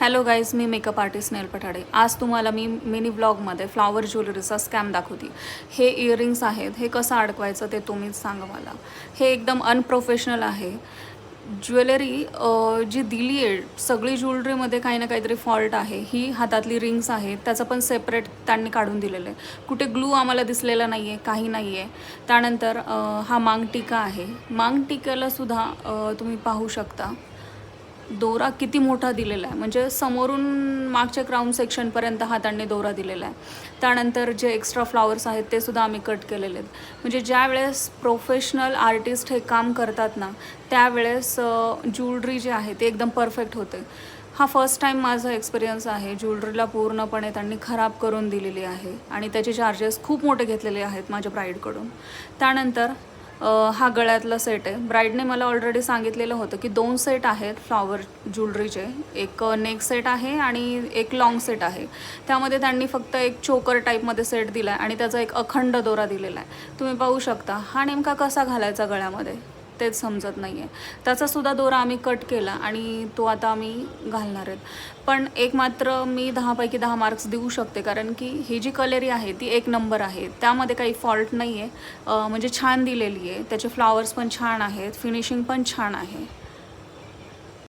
Hello guys, मी makeup artist नेल पठाडे. आज तुम्हाला मी mini व्लॉगमध्ये flower ज्वेलरीचा scam दाखवते. हे इयरिंग्स आहेत, हे कसं अडकवायचं ते तुम्हीच सांगा मला. हे एकदम अनप्रोफेशनल आहे. ज्वेलरी जी दिली आहे, सगळी ज्वेलरीमध्ये काही ना काहीतरी फॉल्ट आहे. ही हातातली रिंग्स आहेत, त्याचं पण सेपरेट त्यांनी काढून दिलेलं आहे. कुठे ग्लू आम्हाला दिसलेला नाही आहे, काही नाही आहे. त्यानंतर हा मांगटिका आहे. मांगटिक्यालासुद्धा तुम्ही पाहू शकता दोरा किती मोठा दिलेला आहे, म्हणजे समोरून मागच्या क्राऊन सेक्शनपर्यंत हातांनी दोरा दिलेला आहे. त्यानंतर जे एक्स्ट्रा फ्लॉवर्स आहेत ते सुद्धा आम्ही कट केलेले आहेत. म्हणजे ज्या वेळेस प्रोफेशनल आर्टिस्ट हे काम करतात ना, त्यावेळेस ज्वेलरी जी आहे ती एकदम परफेक्ट होते. हा फर्स्ट टाईम माझा एक्सपिरियन्स आहे. ज्वेलरीला पूर्णपणे त्यांनी खराब करून दिलेली आहे आणि त्याचे चार्जेस खूप मोठे घेतलेले आहेत माझ्या ब्राईडकडून. त्यानंतर हा गळ्यातला सेट आहे. ब्राईडने मला ऑलरेडी सांगितलेलं होतं की 2 सेट आहेत फ्लॉवर ज्वेलरीचे. एक नेक सेट आहे आणि एक लाँग सेट आहे. त्यामध्ये त्यांनी फक्त एक चोकर टाईपमध्ये सेट दिला आहे आणि त्याचा एक अखंड दोरा दिलेला आहे. तुम्ही पाहू शकता. हा नेमका कसा घालायचा गळ्यामध्ये तेच समजत नाही आहे. त्याचासुद्धा दोरा आम्ही कट केला आणि तो आता आम्ही घालणार आहेत. पण एक मात्र मी 10 पैकी 10 मार्क्स देऊ शकते, कारण की ही जी कलेरी आहे ती 1 नंबर आहे. त्यामध्ये काही फॉल्ट नाही आहे. म्हणजे छान दिलेली आहे. त्याचे फ्लॉवर्स पण छान आहेत, फिनिशिंग पण छान आहे.